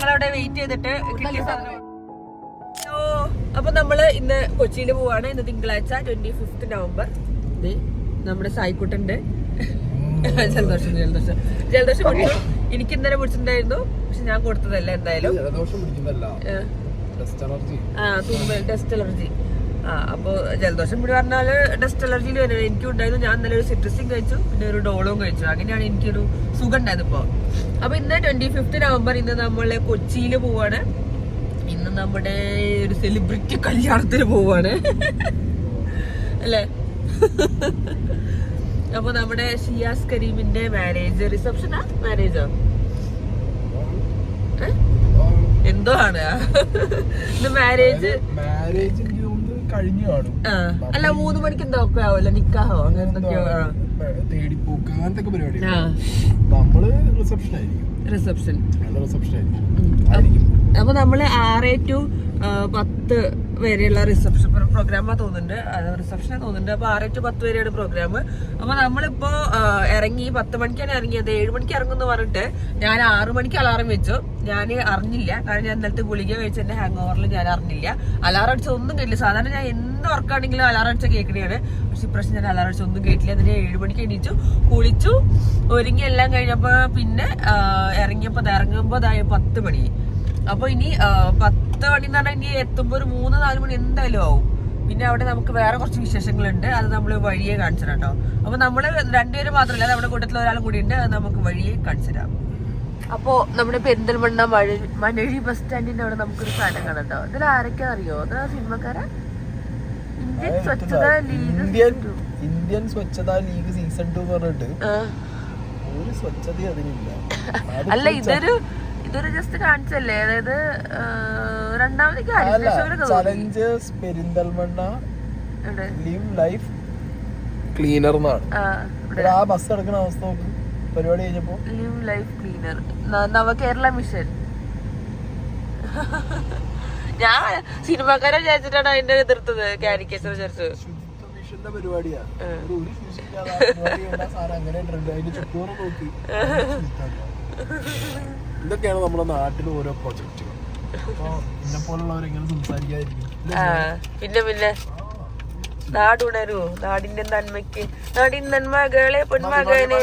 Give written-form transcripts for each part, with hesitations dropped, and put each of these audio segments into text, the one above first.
ഞങ്ങളവിടെ വെയിറ്റ് ചെയ്തിട്ട് കിട്ടിയ സാധനം. അപ്പൊ നമ്മള് ഇന്ന് കൊച്ചിയിൽ പോവാണ്. ഇന്ന് തിങ്കളാഴ്ച 25 നവംബർ. നമ്മുടെ സായിക്കുട്ടന്റെ ജലദോഷം പിടിച്ചു. എനിക്ക് ഇന്നലെ പിടിച്ചിട്ടുണ്ടായിരുന്നു, പക്ഷെ ഞാൻ കൊടുത്തതല്ല. എന്തായാലും ഡസ്റ്റ് അലർജി. അപ്പൊ ജലദോഷം പിടി പറഞ്ഞാല് ഡസ്റ്റ് അലർജിയിൽ വരുന്നത് എനിക്കും ഉണ്ടായിരുന്നു. ഞാൻ ഇന്നലെ ഒരു സിട്രസിൻ കഴിച്ചു, പിന്നെ ഒരു ഡോളും കഴിച്ചു. അങ്ങനെയാണ് എനിക്കൊരു സുഖം ഉണ്ടായത് ഇപ്പൊ. അപ്പൊ ഇന്ന് 25 നവംബർ. ഇന്ന് നമ്മള് കൊച്ചിയിൽ പോവാണ്. ഇന്ന് നമ്മുടെ ഒരു സെലിബ്രിറ്റി കല്യാണത്തിന് പോവാണ് അല്ലേ? അപ്പൊ നമ്മുടെ ഷിയാസ് കരീമിന്റെ മാരേജ് റിസപ്ഷനാ, മാരേജോ എന്തോ ആണ്. ഇന്ന് മാരേജ് അല്ല 3 മണിക്ക് എന്തൊക്കെ ആവല്ലോ, നിക്കാഹോ അങ്ങനെ എന്തൊക്കെയോ തേടിപ്പോക്ക് അങ്ങനത്തെ പരിപാടി. നമ്മള് റിസപ്ഷൻ ആയിരിക്കും. അപ്പൊ നമ്മള് 6 to 10 വരെയുള്ള റിസപ്ഷൻ പ്രോഗ്രാമാ തോന്നുന്നുണ്ട്. റിസപ്ഷനാ തോന്നുന്നുണ്ട്. അപ്പൊ 6 to 10 വരെയാണ് പ്രോഗ്രാം. അപ്പൊ നമ്മളിപ്പോ ഇറങ്ങി 10 മണിക്കാണ് ഇറങ്ങിയത്. 7 മണിക്ക് ഇറങ്ങുമെന്ന് പറഞ്ഞിട്ട് ഞാൻ 6 മണിക്ക് അലാറം വെച്ചു. ഞാൻ അറിഞ്ഞില്ല, കാരണം ഞാൻ ഇന്നലത്തെ ഗുളിക കഴിച്ചതിന്റെ ഹാങ് ഓവറിൽ ഞാൻ അറിഞ്ഞില്ല. അലാറം അടിച്ചൊന്നും കേട്ടില്ല. സാധാരണ ഞാൻ എന്ത് വർക്കാണെങ്കിലും അലാറം അടിച്ച കേൾക്കണയാണ്. പക്ഷെ ഇപ്രാവശ്യം ഞാൻ അലാറം അടിച്ചൊന്നും കേട്ടില്ല. അതിന് 7 മണിക്ക് എണീച്ചു, കുളിച്ചു, ഒരുങ്ങി എല്ലാം കഴിഞ്ഞപ്പോ പിന്നെ ഇറങ്ങുമ്പോ 10 മണി. അപ്പൊ ഇനി 10 മണി എന്ന് പറഞ്ഞാൽ ഇനി എത്തുമ്പോ ഒരു 3-4 മണി എന്തായാലും ആവും. പിന്നെ അവിടെ നമുക്ക് വേറെ കുറച്ച് വിശേഷങ്ങളുണ്ട്. അത് നമ്മള് വഴിയെ കാണിച്ചു തരാം കേട്ടോ. അപ്പൊ നമ്മള് 2 പേര് മാത്രമല്ല, നമ്മുടെ കൂട്ടത്തിൽ ഒരാളും കൂടി ഉണ്ട്. അത് നമുക്ക് വഴിയെ കാണിച്ചു തരാം. അപ്പോ നമ്മുടെ പെരിന്തൽമണ്ണ മണഴി ബസ് സ്റ്റാൻഡിന്റെ അവിടെ നമുക്കൊരു സാധനം കാണാം കേട്ടോ. ഇതിൽ ആരൊക്കെ അറിയോ? ഇത് സിനിമക്കാരാ. ഇന്ത്യൻ സ്വച്ഛതാ ലീഗ് സീസൺ 2 പറഞ്ഞിട്ട് ഒരു സ്വച്ഛത അതിനില്ല. അല്ല, ഇതൊരു ജസ്റ്റ് കാണിച്ചല്ലേ. അതായത് രണ്ടാമത് Challengers Perinthalmanna live life cleaner എന്നാണ്. ആ ബസ് എടുക്കുന്ന അവസ്ഥ നോക്ക്. പരിപാടി കഴിഞ്ഞപ്പോ ലിവ് ലൈഫ് ക്ലീനർ, നവകേരള മിഷൻ. ഞാൻ സിനിമാക്കാരെ വിചാരിച്ചിട്ടാണ് അതിന്റെ എതിർത്തത്. കാരിക്കേച്ചർ വിചാരിച്ചു മിഷന്റെ പരിപാടിയാ. ഇതൊക്കെയാണ് നമ്മുടെ നാട്ടിലെ ഓരോ പ്രൊജക്റ്റുകൾ. എന്നെ പോലുള്ളവരെങ്ങനെ സംസാരിക്കാതിരിക്കും. പിന്നെ നാടുണരൂ, നാടിന്റെ നന്മയ്ക്ക്, നാടിൻ നന്മകളെ പൊന്മകനെ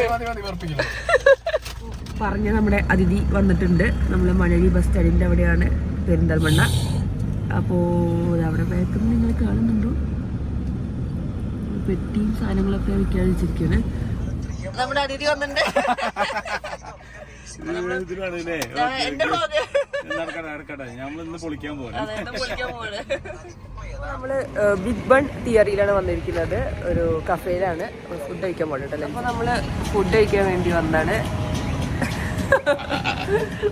പറഞ്ഞ നമ്മുടെ അതിഥി വന്നിട്ടുണ്ട്. നമ്മള് മണഴി ബസ് സ്റ്റാൻഡിന്റെ അവിടെയാണ് പെരിന്തൽമണ്ണ. അപ്പോ അവിടെ ബാക്കിൽ നിങ്ങൾ കാണുന്നുണ്ടോ, പെട്ടിയും സാധനങ്ങളൊക്കെ വിൽക്കാൻ വെച്ചിരിക്കാണ്. നമ്മുടെ അതിഥി വന്നിട്ടുണ്ട്. നമ്മള് ബിഗ് ബൺ തിയറിയിലാണ് വന്നിരിക്കുന്നത്. ഒരു കഫേയിലാണ് ഫുഡ് കഴിക്കാൻ പോകണ്ടല്ലേ. അപ്പൊ നമ്മള് ഫുഡ് കഴിക്കാൻ വേണ്ടി വന്നാണ്.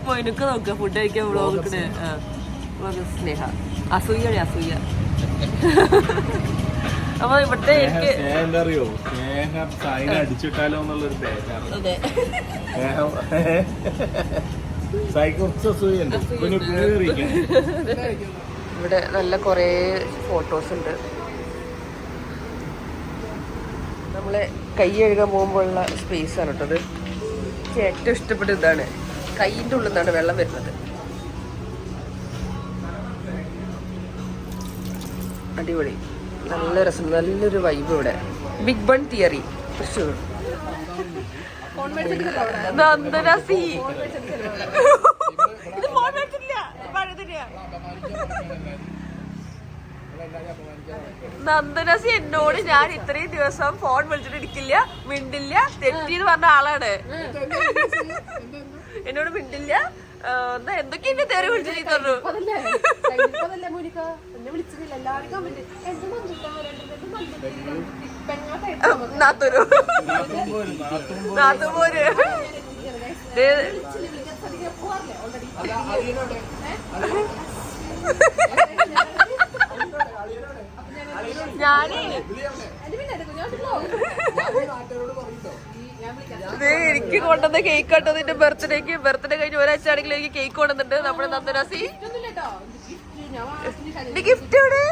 മോനൊക്കെ നോക്കുക ഫുഡ് കഴിക്കാൻ വ്ളോഗ്. സ്നേഹ അസൂയ. അപ്പൊ ഇവിടുത്തെ എനിക്ക് അറിയോ, അടിച്ചിട്ടാലോ എന്നുള്ളൊരു അതെ ഇവിടെ നല്ല കൊറേ ഫോട്ടോസ് ഉണ്ട്. നമ്മളെ കൈ കഴുകാൻ പോകുമ്പോഴുള്ള സ്പേസ് ആണ് കേട്ടത്. എനിക്ക് ഏറ്റവും ഇഷ്ടപ്പെട്ട ഇതാണ്. കൈയിൻ്റെ ഉള്ളിൽ നിന്നാണ് വെള്ളം വരുന്നത്. അടിപൊളി, നല്ല രസം, നല്ലൊരു വൈബ് ഇവിടെ. Big bun theory Thrissur. നന്ദനസി നന്ദനസി എന്നോട് ഞാൻ ഇത്രയും ദിവസം ഫോൺ വിളിച്ചിട്ട് എടുക്കില്ല, മിണ്ടില്ല, തെറ്റിന്ന് പറഞ്ഞ ആളാണ്. എന്നോട് മിണ്ടില്ല, എന്തൊക്കെ എന്നെ തെറി വിളിച്ചു പറഞ്ഞു. നാത്തൂര് ഞാനേ എനിക്ക് കൊണ്ടുവന്ന കേക്ക് കേട്ടോ. നിന്റെ ബർത്ത്ഡേ കഴിഞ്ഞ് ഒരാഴ്ച ആണെങ്കിലും എനിക്ക് കേക്ക് കൊണ്ടുവന്നിട്ടുണ്ട് നമ്മുടെ നന്ദനാസി. ഗിഫ്റ്റ് എവിടെ?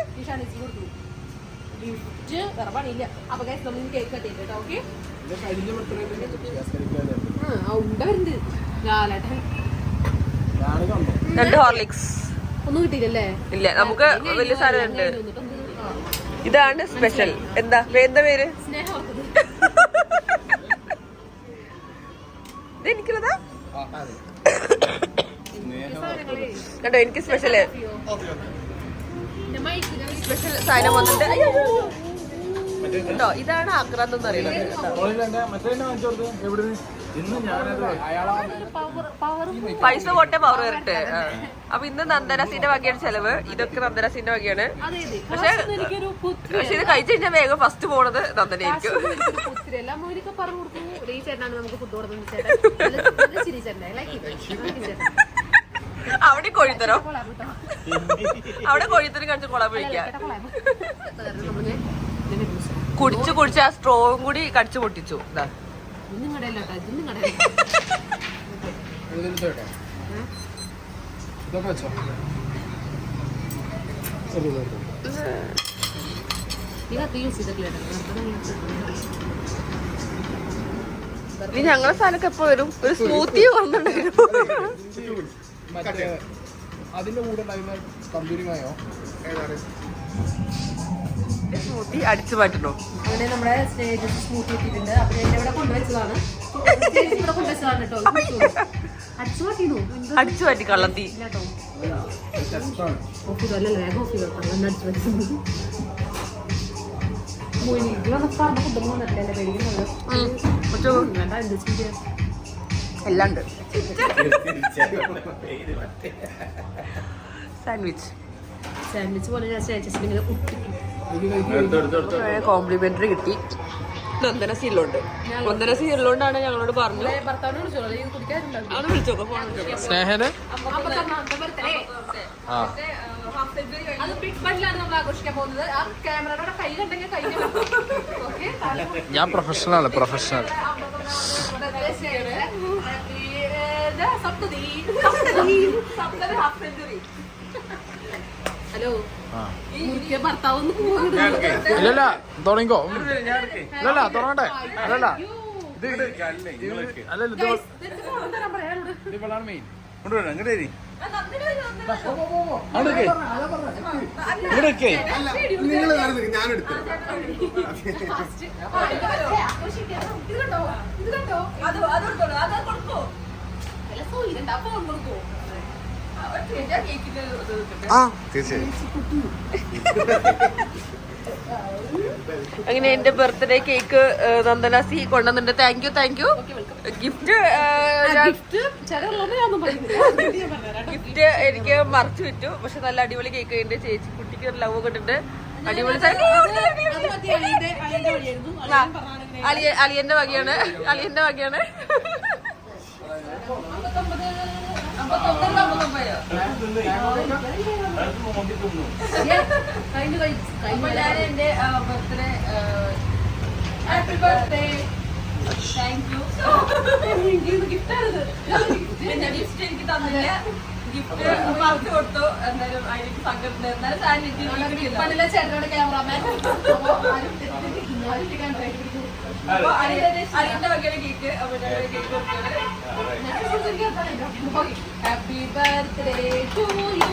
2 ഹോർലിക്സ്. ഒന്നും കിട്ടിയില്ലല്ലേ? ഇല്ല, നമുക്ക് വലിയ സാധനം ഉണ്ട്. ഇതാണ് സ്പെഷ്യൽ. എന്താ പേര്? ഇതെനിക്കുള്ളതാ കേട്ടോ. എനിക്ക് സ്പെഷ്യല് സാധനം വന്നിട്ട് കേട്ടോ. ഇതാണ് ആക്രാന്ത് എന്ന് പറയുന്നത്. പൈസ പോട്ടെ പവർ വരട്ടെ. അപ്പൊ ഇന്ന് നന്ദനസിന്റെ വകയാണ് ചെലവ്. ഇതൊക്കെ നന്ദനസിന്റെ വകയാണ്. പക്ഷെ ഇത് കഴിച്ചു കഴിഞ്ഞാൽ വേഗം ഫസ്റ്റ് പോണത് നന്ദനായിരിക്കും. അവിടെ കോഴിത്തരം കഴിച്ച് കൊളാൻ പിടിക്കാം. കുടിച്ച് ആ സ്ട്രോവും കൂടി കടിച്ചു പൊട്ടിച്ചു. ഇനി ഞങ്ങളെ സ്ഥലമൊക്കെ എപ്പോ വരും? ഒരു സ്മൂത്തി വന്നിട്ടുണ്ടായിരുന്നു. അതിന്റെ കൂടെ തന്തൂരിമായോ സ്മൂത്തി അടിച്ചു മാറ്റണോ? അങ്ങനെ നമ്മുടെ സ്റ്റേജ് സ്മൂത്തി ഇട്ടിട്ടുണ്ട്. അപ്പൊ എന്നെ ഇവിടെ കൊണ്ടുവച്ചതാണ്. ഇവിടെ കൊണ്ടുവച്ചതാണ് കേട്ടോ. അടിച്ചു മാറ്റി കള്ളത്തി. ഓഫ് ചെയ്തല്ലേ? വേഗം ഓഫ് ചെയ്തോ. അടിച്ചു വെച്ചത് എല്ലാം ഉണ്ട്. സാൻഡ്വിച്ച് പോലെ ഞാൻ സ്റ്റാറ്റസിൽ കോംപ്ലിമെന്ററി കിട്ടി. നന്ദനസീലുണ്ട്. നന്ദനസീലുകൊണ്ടാണ് ഞങ്ങളോട് പറഞ്ഞത്. അത് വിളിച്ചോക്കോ. സ്നേഹന് ഞാൻ പ്രൊഫഷണൽ. ഹലോ, ഭർത്താവ് ഇല്ലല്ല തുടങ്ങിക്കോ. ഇല്ലല്ല തുടങ്ങട്ടെ. അല്ലല്ല ഇത് മെയിൻ. അങ്ങനെ എന്റെ ബർത്ത്ഡേ കേക്ക് നന്ദനാസി കൊണ്ടുവന്നിട്ടുണ്ട്. Thank you. ഗിഫ്റ്റ് എനിക്ക് മറച്ചു വിറ്റു. പക്ഷെ നല്ല അടിപൊളി കേക്ക് ഉണ്ട്. ചേച്ചി കുട്ടിക്ക് ഒരു ലവ് കൊണ്ടിട്ടുണ്ട്. അടിപൊളി അളിയന്റെ വകയാണ്. എന്റെ birthday happy birthday. Thank you. Gift എനിക്ക് തന്നില്ല. ഗിഫ്റ്റ് പറഞ്ഞു കൊടുത്തു. എന്തായാലും അതിലേക്ക് സങ്കടം. എന്നാലും ചേട്ടനോട് ക്യാമറാമാൻ അളിയന്റെ വകയുടെ cake. Cake happy birthday to you.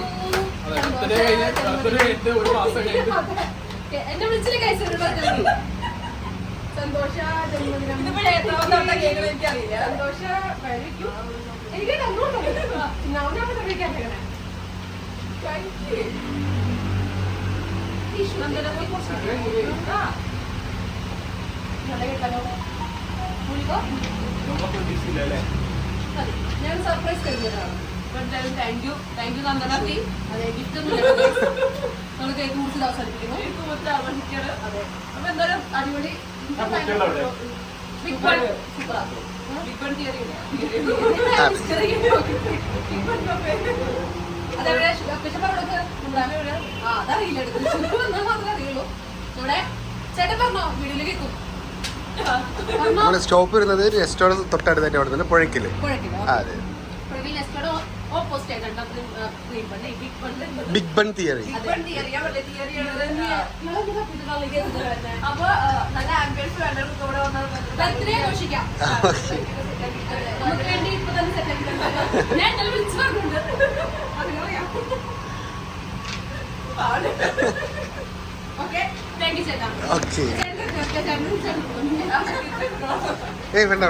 എന്റെ വിളിച്ചിട്ട് കഴിച്ചു. സന്തോഷ ജന്മദിനം. എനിക്കറിയില്ല. സന്തോഷ എനിക്ക് ഞാൻ സർപ്രൈസ് കഴിഞ്ഞതാണ്. താങ്ക് യു നന്ദനാസി. അതെ, ഗിഫ്റ്റ് നമ്മൾ കേക്ക് മുറിച്ച് അവസാനിപ്പിക്കുന്നു. അതെ, അപ്പൊ എന്തായാലും അടിപൊളി ബിഗ് ബൺ സൂപ്പറാ. ബിഗ് ബൺ തിയറി അതെവിടെ അതറിയില്ല. മാത്രമേ അറിയുള്ളൂ. നമ്മുടെ ചേട്ടൻ പറഞ്ഞോ വീട്ടിൽ കേൾക്കും. സ്റ്റോപ്പ് വരുന്നത് നെസ്റ്റോട് തൊട്ടടുത്ത് തന്നെ പുഴയ്ക്കില്. പുഴയ്ക്കിൽ നെസ്റ്റോട് ഓപ്പോസിറ്റ് ആയിട്ട് രണ്ടാമതും cream bun big bun big bun theory. അപ്പൊ നല്ല ആംബിയൻസ് വേണ്ടവർക്ക് ഇവിടെ വന്നാൽ ബർത്ത്ഡേ ആഘോഷിക്കാം. നമുക്ക് വേണ്ടി ഇപ്പൊ തന്നെ സെറ്റ് ആക്കിയിട്ടുണ്ട്. ഞാൻ ഇന്നലെ വിളിച്ചു പറഞ്ഞിട്ടുണ്ട്. അതിനറിയാം. ഓക്കെ താങ്ക് യു ചേട്ടാ. ഓക്കെ. ഏയ് വേണ്ട.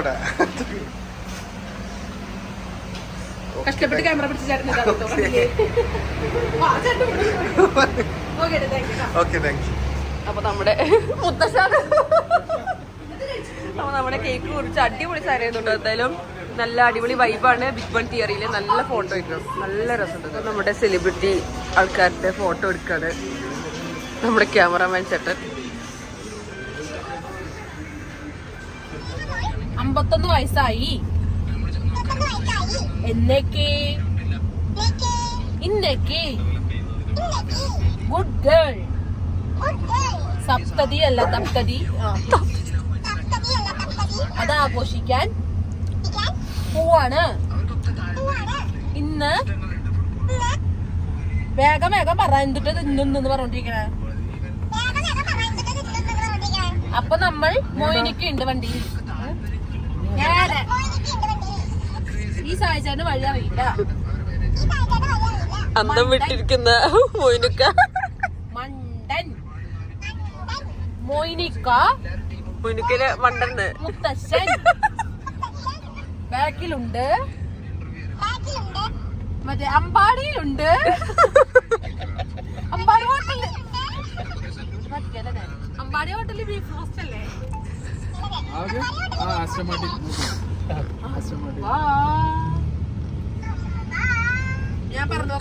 കഷ്ടപ്പെട്ട് ക്യാമറ പിടിച്ച് ചേട്ടൻ ഓക്കെ താങ്ക് യു. അപ്പൊ നമ്മുടെ മുത്തശ്ശാണ് അപ്പൊ നമ്മുടെ കേക്ക് കുറിച്ച് അടിപൊളി സാധനം. എന്തായാലും നല്ല അടിപൊളി വൈബാണ്. ബിഗ് ബൺ തിയറിയില് നല്ല ഫോട്ടോ എടുക്കണം, നല്ല രസമുണ്ട്. നമ്മുടെ സെലിബ്രിറ്റി ആൾക്കാരുടെ ഫോട്ടോ എടുക്കാണ് നമ്മുടെ ക്യാമറമാൻ ചേട്ടൻ. 51 വയസ്സായി. എന്നേക്ക് ഇന്നേക്ക് ഗുഡ് ഗേൾ. സപ്തതി അല്ല തപ്തതി. അത് ആഘോഷിക്കാൻ പോവാണ് ഇന്ന്. വേഗം വേഗം പറ എന്നിട്ട് ഇന്നെന്ന് പറഞ്ഞോണ്ടിരിക്കണേ. അപ്പൊ നമ്മൾ മോയിനിക്ക് ഉണ്ട് വണ്ടിയിൽ. ഈ സാഹചര്യം വഴി അറിയില്ല. അന്തം വിട്ടിരിക്കുന്ന മോയിനുക്ക മണ്ടൻ മോയിനിക്ക മോയിനുക്കിന് മണ്ടന്ന് മുത്തശ്ശൻ ബാക്കിലുണ്ട്. മറ്റേ അമ്പാടിയിലുണ്ട്. അമ്പാടി ഹോട്ടല് അമ്പാടി ഹോട്ടലിൽ ബീഫ് റോസ്റ്റ് അല്ലേ? ഞാൻ പറഞ്ഞു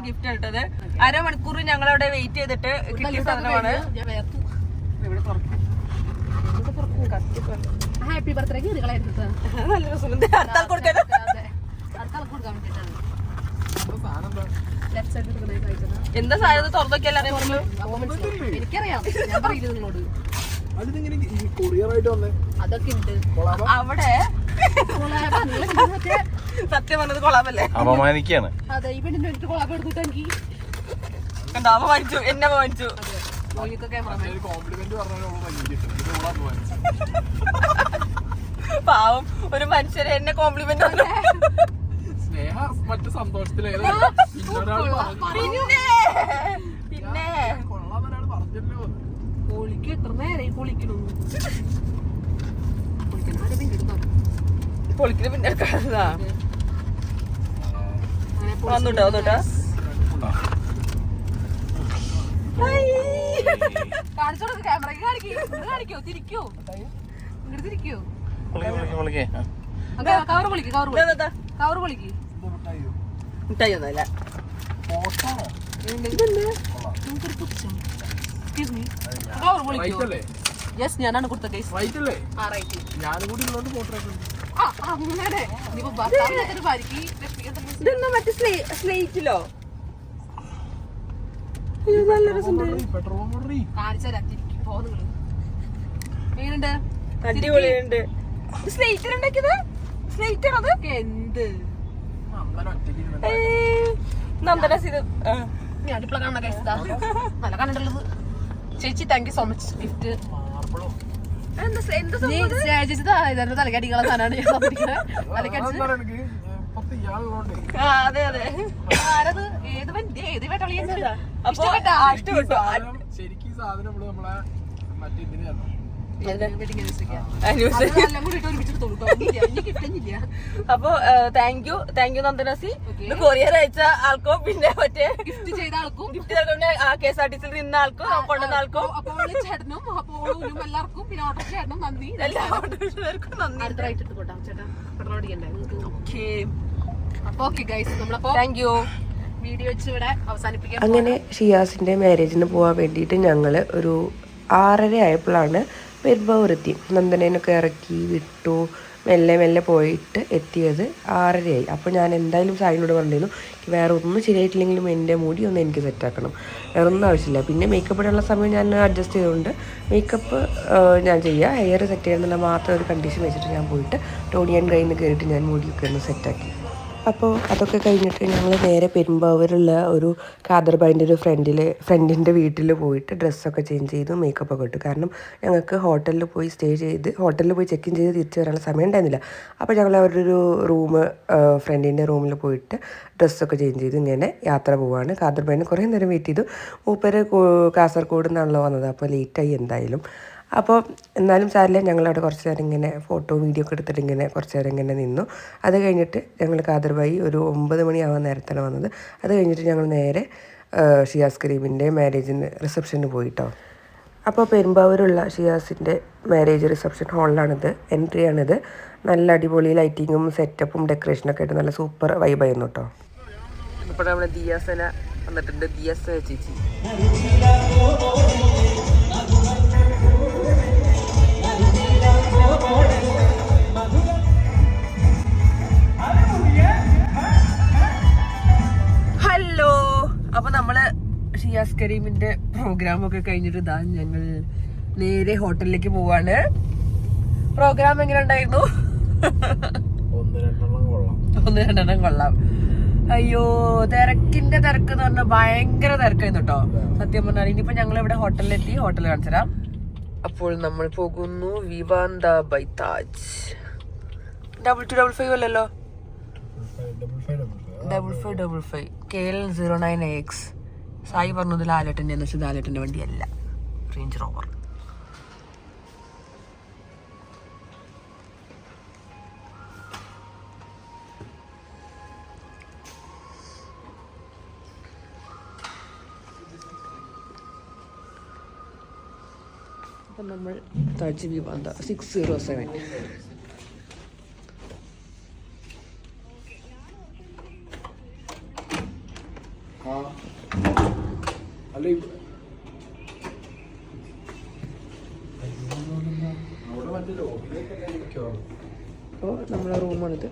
ഗിഫ്റ്റ് കിട്ടത്. അരമണിക്കൂർ ഞങ്ങളവിടെ വെയിറ്റ് ചെയ്തിട്ട് കിട്ടിയ സാധനമാണ്. ഹാപ്പി ബർത്ത്ഡേക്ക് നിങ്ങളായിരുന്നു. നല്ല രസമുണ്ട്. അടുത്താൾ കൊടുക്കാൻ അടുത്താൾ കൊടുക്കാൻ വേണ്ടിട്ടാണ്. ലെഫ്റ്റ് സൈഡിൽ എന്താ സാധനം തുറന്നു നോക്കിയാൽ അറിയാമല്ലോ. എനിക്കറിയാം, ഞാൻ പറയില്ല നിങ്ങളോട്. അതൊക്കെ ഉണ്ട് അവിടെ. സത്യം പറഞ്ഞത് കൊളാമല്ലേ? അപമാനിക്കാണ്. അതെ, ഈ പെണ്ണിന്റെ വേണ്ടിട്ട് കൊളാബ് എടുത്തിട്ടെങ്കിൽ കണ്ടോ, അപമാനിച്ചു, എന്നെ അപമാനിച്ചു. പാവം ഒരു മനുഷ്യരെ എന്നെ കോംപ്ലിമെന്റ് മറ്റു സന്തോഷത്തില് പിന്നെ പൊളിക്ക് എത്ര നേരം പൊളിക്കണു. പൊളിക്കിന് പിന്നെ വന്നുട്ടോ വന്നുട്ടോ. കാണിച്ചോളൂ, ക്യാമറയ്ക്ക് കാണിക്കോ, തിരിക്കോ, ഇങ്ങോട്ട് തിരിക്കോ. Cover പൊളിക്ക്, cover പൊളിക്ക്. മിഠായി ഒന്നുമല്ല. കവർ പൊളിക്കോ. യെസ്, ഞാനാണ് കൊടുത്ത കേസ്. അങ്ങനെ ഇതെന്നാ മറ്റേ സ്ലേറ്റിലോ? നല്ല രസമുണ്ട്. കാണിച്ചാ തിരിക്കി പോകുന്നുണ്ട്. എങ്ങനെയുണ്ട്? അടിപൊളിയുണ്ട്. സ്ലേറ്റിലുണ്ടാക്കിയത് സ്ലേറ്റ് ആണത്. എന്ത് നന്ദനസ് ഇത് അടുക്കള കാണുന്ന കേസ് നല്ല കണ്ടുള്ളത്. ചേച്ചി thank you so much. Gift ചേച്ചി തലക്കടികളെ സാധനമാണ് ഞാൻ തന്നിരിക്കുന്നത്. തലക്കടിച്ച് അതെ അതെ. ആരത്? ഏത് ഏത് വേട്ടളിയാണ്? അപ്പൊ ഇഷ്ടപ്പെട്ടു. ശരിക്കും സാധനം നമ്മളെ മറ്റേ ഇതിനായിരുന്നു. അപ്പൊ താങ്ക് യു നന്ദനസി. കൊറിയർ അയച്ച ആൾക്കോ പിന്നെ മറ്റേ ഗിഫ്റ്റ് ചെയ്ത ആൾക്കും ഗിഫ്റ്റ് KSRTC നിന്ന ആൾക്കും കൊണ്ടുവന്ന ആൾക്കും അപ്പോൾ ചേട്ടനും അപ്പോഴും എല്ലാവർക്കും പിന്നെ ഓട്ടോ ചേട്ടനും നന്ദി. എല്ലാ ഓട്ടോറിക്ഷക്കാർക്കും നന്ദി. അടുത്തായിട്ട് ഇട്ടുകൊണ്ടാ ചേട്ടാ പെട്രോൾ അടിക്കണ്ടേ. അപ്പൊ ഓക്കെ ഗൈസ്, നമ്മളപ്പോ താങ്ക് യു. വീഡിയോ വെച്ച് ഇവിടെ അവസാനിപ്പിക്കാം. അങ്ങനെ ഷിയാസിൻ്റെ മാരേജിന് പോകാൻ വേണ്ടിയിട്ട് ഞങ്ങൾ ഒരു 6:30 ആയപ്പോഴാണ് പെരുമ്പാവൂർ എത്തി. നന്ദനേനൊക്കെ ഇറക്കി വിട്ടു. മെല്ലെ മെല്ലെ പോയിട്ട് എത്തിയത് 6:30 അപ്പോൾ ഞാൻ എന്തായാലും സായിനോട് പറഞ്ഞിരുന്നു വേറെ ഒന്നും ശരിയായിട്ടില്ലെങ്കിലും എൻ്റെ മുടി ഒന്ന് എനിക്ക് സെറ്റാക്കണം, വേറെ ഒന്നും ആവശ്യമില്ല. പിന്നെ മേക്കപ്പ് ഇടാനുള്ള സമയം ഞാൻ അഡ്ജസ്റ്റ് ചെയ്തുകൊണ്ട് മേക്കപ്പ് ഞാൻ ചെയ്യുക, ഹെയർ സെറ്റ് ചെയ്യാനുള്ള മാത്രം ഒരു കണ്ടീഷൻ വെച്ചിട്ട് ഞാൻ പോയിട്ട് ടോണി ആൻഡ് ഗ്രൈന്ന് കയറിയിട്ട് ഞാൻ മുടിയൊക്കെ ഒന്ന് സെറ്റാക്കി. അപ്പോൾ അതൊക്കെ കഴിഞ്ഞിട്ട് ഞങ്ങൾ നേരെ പെരുമ്പാവൂരുള്ള ഒരു കാദർബായിൻ്റെ ഒരു ഫ്രണ്ടിൻ്റെ വീട്ടിൽ പോയിട്ട് ഡ്രസ്സൊക്കെ ചേഞ്ച് ചെയ്തു, മേക്കപ്പൊക്കെ ഇട്ടു. കാരണം ഞങ്ങൾക്ക് ഹോട്ടലിൽ പോയി ഹോട്ടലിൽ പോയി ചെക്ക് ഇൻ ചെയ്ത് തിരിച്ച് വരാനുള്ള സമയം ഉണ്ടായിരുന്നില്ല. അപ്പോൾ ഞങ്ങൾ അവരുടെ ഒരു ഫ്രണ്ടിൻ്റെ റൂമിൽ പോയിട്ട് ഡ്രസ്സൊക്കെ ചേഞ്ച് ചെയ്ത് ഇങ്ങനെ യാത്ര പോവുകയാണ്. കാദർബായിന് കുറേ നേരം വെയിറ്റ് ചെയ്തു. മൂപ്പര് കാസർഗോഡ് നിന്നാണല്ലോ വന്നത്, അപ്പോൾ ലേറ്റായി എന്തായാലും. അപ്പോൾ എന്നാലും സാരില്ല, ഞങ്ങളവിടെ കുറച്ച് നേരം ഇങ്ങനെ വീഡിയോ ഒക്കെ എടുത്തിട്ട് ഇങ്ങനെ കുറച്ച് നേരം ഇങ്ങനെ നിന്നു. അത് കഴിഞ്ഞിട്ട് ഞങ്ങൾ കാദർബായി ഒരു 9 മണിയാവാൻ നേരത്താണ് വന്നത്. അത് കഴിഞ്ഞിട്ട് ഞങ്ങൾ നേരെ ഷിയാസ് കരീമിൻ്റെ മാരേജിന് റിസപ്ഷന് പോയിട്ടോ. അപ്പോൾ പെരുമ്പാവൂരുള്ള ഷിയാസിൻ്റെ മാരേജ് റിസപ്ഷൻ ഹാളിലാണിത്, എൻട്രിയാണിത്. നല്ല അടിപൊളി ലൈറ്റിങ്ങും സെറ്റപ്പും ഡെക്കറേഷനൊക്കെ ആയിട്ട് നല്ല സൂപ്പർ വൈബായിരുന്നു കേട്ടോ. ഇപ്പോൾ നമ്മുടെ ദിയാസന വന്നിട്ടുണ്ട്, ദിയാസ ചേച്ചി. ഹലോ, അപ്പൊ നമ്മള് ഷിയാസ് കരീമിന്റെ പ്രോഗ്രാം ഒക്കെ കഴിഞ്ഞിട്ട് ഇതാ ഞങ്ങൾ നേരെ ഹോട്ടലിലേക്ക് പോവാണ്. പ്രോഗ്രാം എങ്ങനെ ഉണ്ടായിരുന്നു? 1-2 കൊള്ളാം. അയ്യോ, തിരക്കിന്റെ തിരക്ക് എന്ന് പറഞ്ഞാൽ ഭയങ്കര തിരക്കായിരുന്നു കേട്ടോ. സത്യം പറഞ്ഞാൽ ഇനിയിപ്പോ ഞങ്ങൾ ഇവിടെ ഹോട്ടലിലെത്തി, ഹോട്ടലിൽ കാണിച്ചുതരാം. അപ്പോൾ നമ്മൾ പോകുന്നു വിവാന്ത ബൈ താജ്. 2255 അല്ലല്ലോ, 5555 KL09AX. സായി പറഞ്ഞത് ലാലേട്ടൻ്റെ എന്ന് വെച്ചാൽ ലാലേട്ടൻ്റെ വണ്ടിയല്ല, റേഞ്ച് റോവർ. അപ്പം നമ്മൾ താജ് വിവാന്ത 607. അപ്പോൾ നമ്മളെ റൂമാണിത്.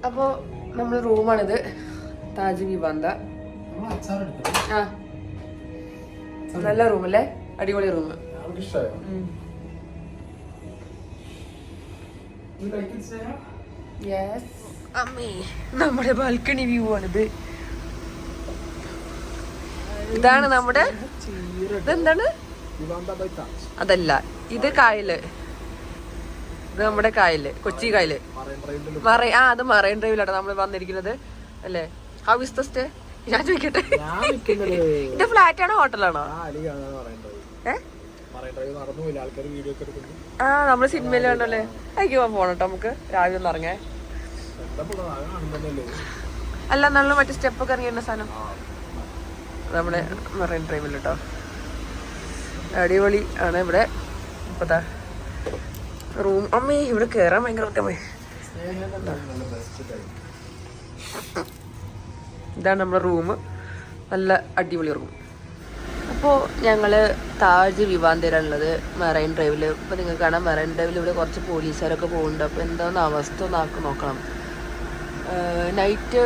അപ്പോൾ നമ്മളെ റൂമാണിത്, താജ് വിവാന്ത. ആ, നല്ല റൂമല്ലേ, അടിപൊളി റൂം. നമ്മുടെ ബാൽക്കണി വ്യൂ ആണിത്. ഇതാണ് നമ്മുടെ, ഇതെന്താണ്? അതല്ല, ഇത് കായല്. ഇത് നമ്മുടെ കായല്, കൊച്ചി കായല്. അത് മറൈൻ ഡ്രൈവിലാണ് നമ്മൾ വന്നിരിക്കുന്നത് അല്ലേ? How is the stay? ഞാൻ ചോദിക്കട്ടെ, ഇത് ഫ്ലാറ്റ് ആണോ ഹോട്ടലാണോ? ആ, നമ്മള് സിനിമയിൽ കണ്ടല്ലേ. എനിക്ക് പോകണം കേട്ടോ, നമുക്ക് രാവിലെ ഒന്ന് ഇറങ്ങേ. അല്ല, നല്ല മറ്റേ സ്റ്റെപ്പൊക്കെ ഇറങ്ങിയ സാധനം നമ്മുടെ മറൈൻ ഡ്രൈവിൽ കേട്ടോ. അടിപൊളി ആണ് ഇവിടെ. ഇപ്പതാ റൂം. അമ്മേ, ഇവിടെ കയറാൻ ഭയങ്കര ബുദ്ധിമുട്ട്. ഇതാണ് നമ്മുടെ റൂം, നല്ല അടിപൊളി റൂം. അപ്പോൾ ഞങ്ങൾ താജ് വിവാന്തയിലാണുള്ളത്, മെറൈൻ ഡ്രൈവിൽ. ഇപ്പോൾ നിങ്ങൾക്ക് കാണാം, മെറൈൻ ഡ്രൈവിൽ ഇവിടെ കുറച്ച് പോലീസുകാരൊക്കെ പോകുന്നുണ്ട്. അപ്പോൾ എന്താണെന്ന് അവസ്ഥ ഒന്ന് നോക്കണം. നൈറ്റ്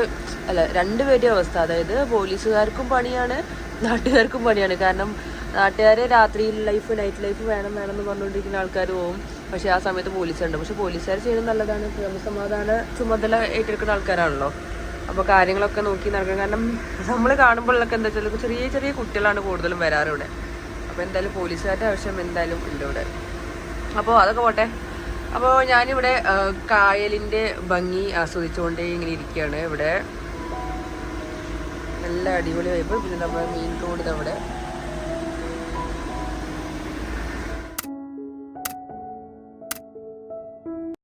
അല്ല, രണ്ടുപേരുടെ അവസ്ഥ, അതായത് പോലീസുകാർക്കും പണിയാണ്, നാട്ടുകാർക്കും പണിയാണ്. കാരണം നാട്ടുകാർ രാത്രിയിൽ നൈറ്റ് ലൈഫ് വേണം എന്ന് പറഞ്ഞുകൊണ്ടിരിക്കുന്ന ആൾക്കാർ പോകും. പക്ഷേ ആ സമയത്ത് പോലീസുണ്ട്. പക്ഷെ പോലീസുകാർ ചെയ്യുന്നത് നല്ലതാണ്, ക്രമസമാധാന ചുമതല ഏറ്റെടുക്കുന്ന ആൾക്കാരാണല്ലോ. അപ്പോൾ കാര്യങ്ങളൊക്കെ നോക്കി നടക്കണം. കാരണം നമ്മൾ കാണുമ്പോഴൊക്കെ എന്താ വെച്ചാൽ ചെറിയ ചെറിയ കുട്ടികളാണ് കൂടുതലും വരാറ് ഇവിടെ. അപ്പോൾ എന്തായാലും പോലീസുകാരുടെ ആവശ്യം എന്തായാലും ഉണ്ട് ഇവിടെ. അപ്പോൾ അതൊക്കെ പോട്ടെ. അപ്പോൾ ഞാനിവിടെ കായലിൻ്റെ ഭംഗി ആസ്വദിച്ചുകൊണ്ടേ ഇങ്ങനെ ഇരിക്കുകയാണ്. ഇവിടെ നല്ല അടിപൊളി വൈബ്. പിന്നെ നമ്മുടെ മെയിൻ റോഡ് അവിടെ